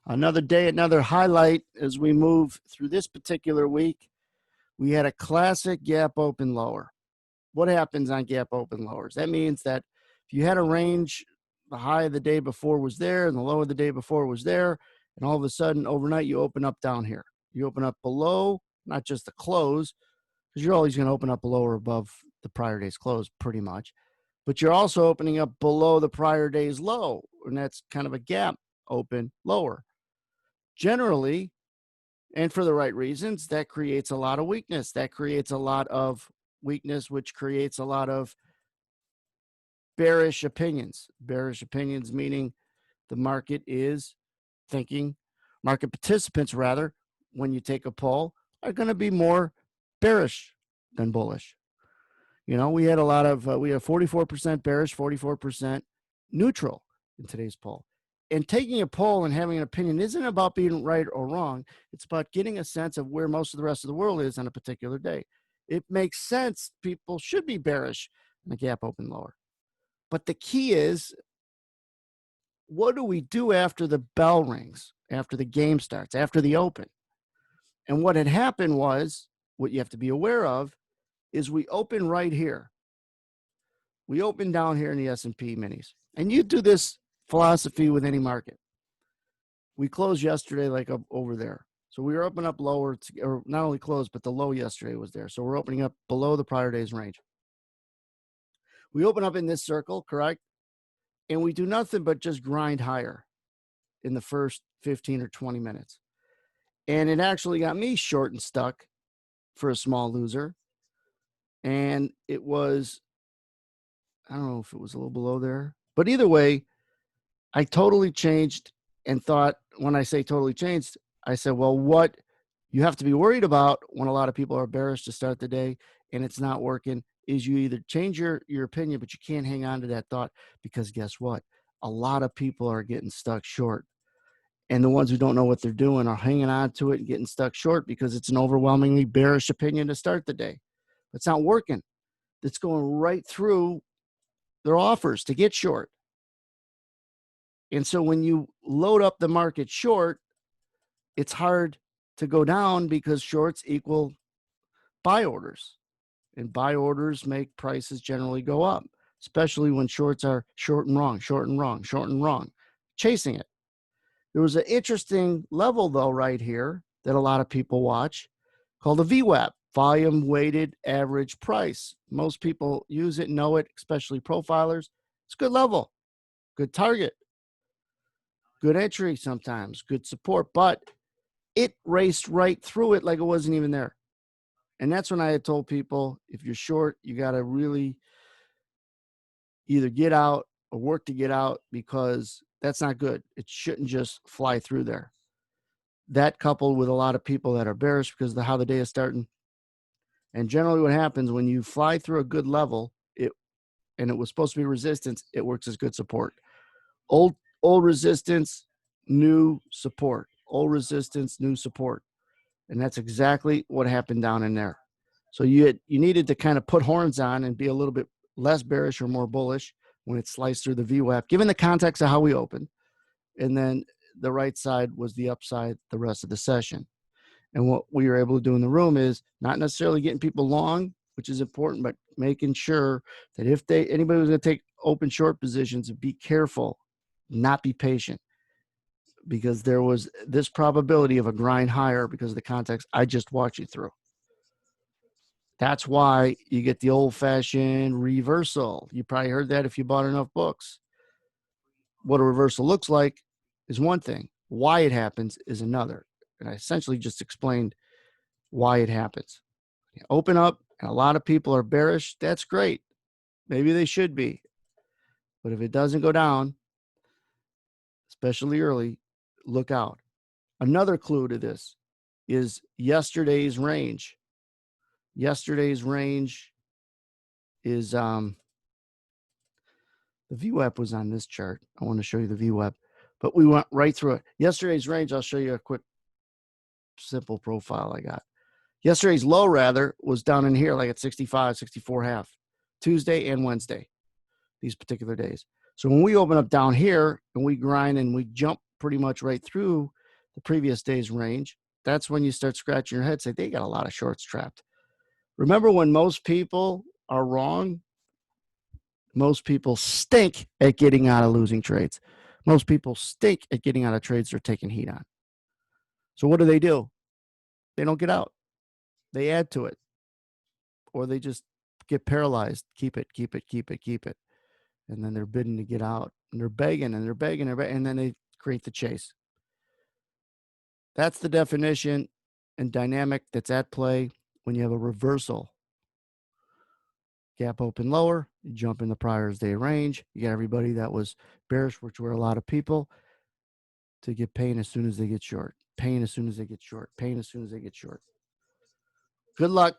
Another day, another highlight as we move through this particular week. We had a classic gap open lower. What happens on gap open lowers? That means that if you had a range, the high of the day before was there and the low of the day before was there, and all of a sudden overnight you open up down here. You open up below, not just the close, because you're always going to open up below or above the prior day's close pretty much, but you're also opening up below the prior day's low, and that's kind of a gap open lower. Generally, and for the right reasons, that creates a lot of weakness. That creates a lot of weakness, which creates a lot of bearish opinions. Bearish opinions meaning the market is thinking, market participants rather, when you take a poll, are going to be more bearish than bullish. You know, we had a lot of, we have 44% bearish, 44% neutral in today's poll. And taking a poll and having an opinion isn't about being right or wrong. It's about getting a sense of where most of the rest of the world is on a particular day. It makes sense. People should be bearish in the gap open lower. But the key is, what do we do after the bell rings, after the game starts, after the open? And what had happened was, what you have to be aware of, is we open right here. We open down here in the S&P minis. And you do this philosophy with any market. We closed yesterday like up over there. So we were opening up lower, or not only closed, but the low yesterday was there. So we're opening up below the prior day's range. We open up in this circle, correct? And we do nothing but just grind higher in the first 15 or 20 minutes. And it actually got me short and stuck for a small loser. And it was, I don't know if it was a little below there, but either way, I totally changed and thought, when I say totally changed, I said, well, what you have to be worried about when a lot of people are bearish to start the day and it's not working is you either change your opinion, but you can't hang on to that thought, because guess what? A lot of people are getting stuck short. And the ones who don't know what they're doing are hanging on to it and getting stuck short because it's an overwhelmingly bearish opinion to start the day. It's not working. It's going right through their offers to get short. And so when you load up the market short, it's hard to go down because shorts equal buy orders. And buy orders make prices generally go up, especially when shorts are short and wrong, short and wrong, short and wrong, chasing it. There was an interesting level, though, right here that a lot of people watch called the VWAP, volume weighted average price. Most people use it, know it, especially profilers. It's a good level, good target. Good entry sometimes, good support, but it raced right through it like it wasn't even there. And that's when I had told people, if you're short, you got to really either get out or work to get out, because that's not good. It shouldn't just fly through there. That coupled with a lot of people that are bearish because of how the day is starting. And generally what happens when you fly through a good level, and it was supposed to be resistance, it works as good support. Old resistance, new support. Old resistance, new support. And that's exactly what happened down in there. So you needed to kind of put horns on and be a little bit less bearish or more bullish when it sliced through the VWAP, given the context of how we opened. And then the right side was the upside the rest of the session. And what we were able to do in the room is not necessarily getting people long, which is important, but making sure that if anybody was going to take open short positions, be careful. Not be patient, because there was this probability of a grind higher because of the context I just walked you through. That's why you get the old-fashioned reversal. You probably heard that if you bought enough books. What a reversal looks like is one thing. Why it happens is another. And I essentially just explained why it happens. You open up and a lot of people are bearish. That's great. Maybe they should be. But if it doesn't go down, especially early, look out. Another clue to this is yesterday's range. Yesterday's range is the VWAP was on this chart. I want to show you the VWAP, but we went right through it. Yesterday's range, I'll show you a quick, simple profile I got. Yesterday's low, rather, was down in here, like at 65, 64.5, Tuesday and Wednesday, these particular days. So when we open up down here and we grind and we jump pretty much right through the previous day's range, that's when you start scratching your head, say, they got a lot of shorts trapped. Remember, when most people are wrong, most people stink at getting out of losing trades. Most people stink at getting out of trades they're taking heat on. So what do? They don't get out. They add to it. Or they just get paralyzed. Keep it, keep it, keep it, keep it. And then they're bidding to get out. And they're begging and they're begging, and then they create the chase. That's the definition and dynamic that's at play when you have a reversal. Gap open lower, you jump in the prior's day range. You got everybody that was bearish, which were a lot of people, to get pain as soon as they get short. Pain as soon as they get short. Pain as soon as they get short. Good luck.